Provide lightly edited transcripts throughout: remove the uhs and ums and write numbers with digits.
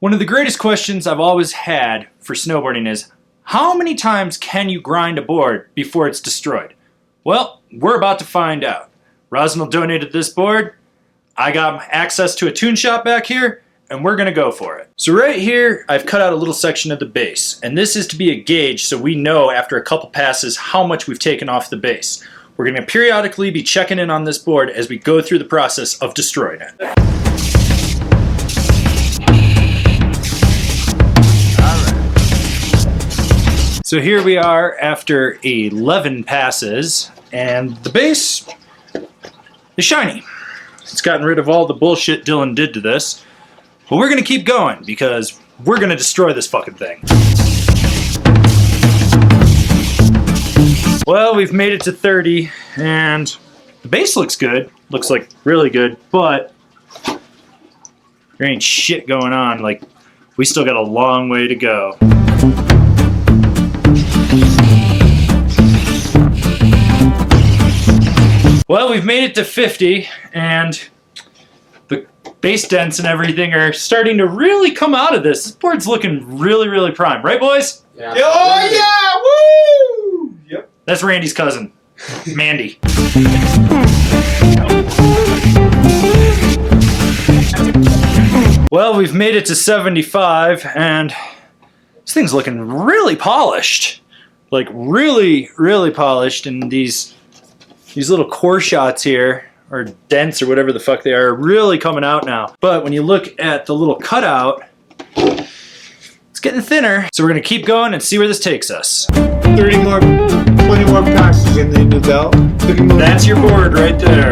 One of the greatest questions I've always had for snowboarding is, how many times can you grind a board before it's destroyed? Well, we're about to find out. Rossignol donated this board, I got access to a tune shop back here, and we're gonna go for it. So right here, I've cut out a little section of the base, and this is to be a gauge so we know after a couple passes how much we've taken off the base. We're gonna periodically be checking in on this board as we go through the process of destroying it. So here we are after 11 passes, and the base is shiny. It's gotten rid of all the bullshit Dylan did to this, but we're gonna keep going because we're gonna destroy this fucking thing. Well, we've made it to 30, and the base looks good. Looks like really good, but there ain't shit going on. Like, we still got a long way to go. Well, we've made it to 50, and the base dents and everything are starting to really come out of this. This board's looking really, really prime. Right, boys? Yeah. Oh, yeah! Woo! Yep. That's Randy's cousin, Mandy. Well, we've made it to 75, and this thing's looking really polished. Like, really, really polished, and these little core shots here, or dents or whatever the fuck they are really coming out now. But when you look at the little cutout, it's getting thinner. So we're gonna keep going and see where this takes us. 20 more packs to get the new belt. That's your board right there.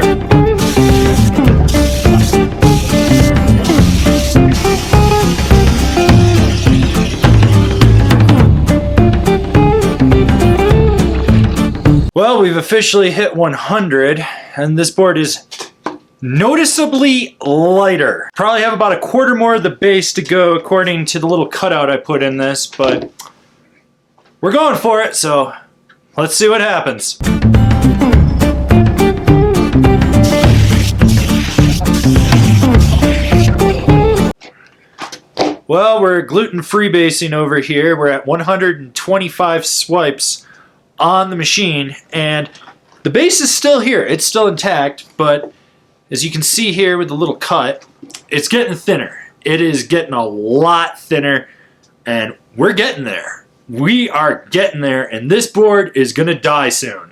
Well, we've officially hit 100, and this board is noticeably lighter. Probably have about a quarter more of the base to go according to the little cutout I put in this, but we're going for it, so let's see what happens. Well, we're gluten-free basing over here. We're at 125 swipes on the machine, and the base is still here. It's still intact, but as you can see here with the little cut, it's getting thinner. It is getting a lot thinner, and we're getting there. We are getting there, and this board is gonna die soon.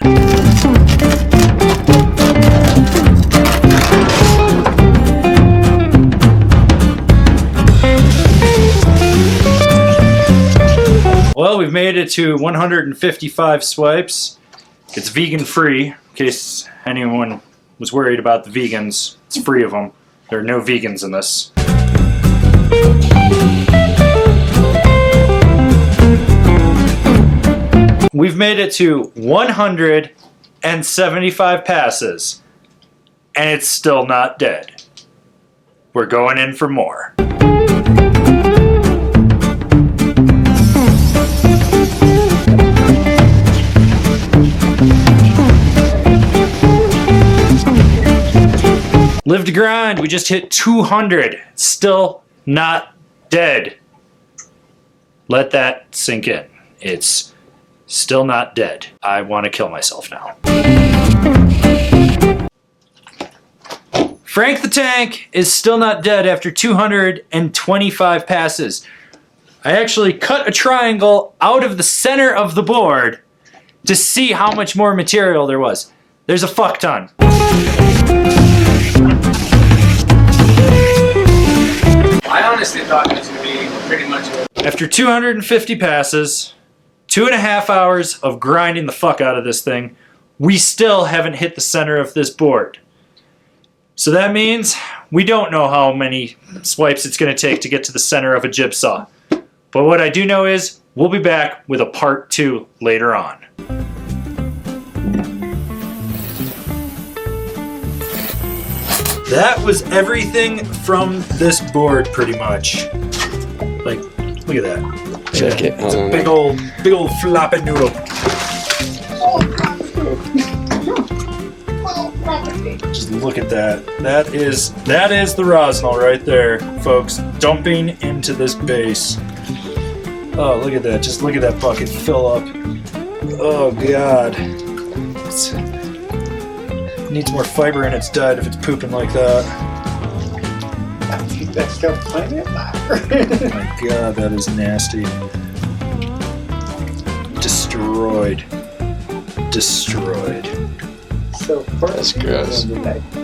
Well, we've made it to 155 swipes. It's vegan free, in case anyone was worried about the vegans. It's free of them. There are no vegans in this. We've made it to 175 passes, and it's still not dead. We're going in for more. Live to grind, we just hit 200. Still not dead. Let that sink in. It's still not dead. I want to kill myself now. Frank the Tank is still not dead after 225 passes. I actually cut a triangle out of the center of the board to see how much more material there was. There's a fuck ton. I honestly thought it was going to be pretty much After 250 passes, 2.5 hours of grinding the fuck out of this thing, we still haven't hit the center of this board. So that means we don't know how many swipes it's going to take to get to the center of a jigsaw. But what I do know is we'll be back with a part 2 later on. That was everything from this board, pretty much. Like, look at that. Check it. It's a big old floppy noodle. Just look at that. That is the Rossignol right there, folks. Dumping into this base. Oh, look at that. Just look at that bucket fill up. Oh, God. It needs more fiber in its diet if it's pooping like that. I think that's stuff planet Oh, my God, that is nasty. Destroyed. So first, That's gross. like,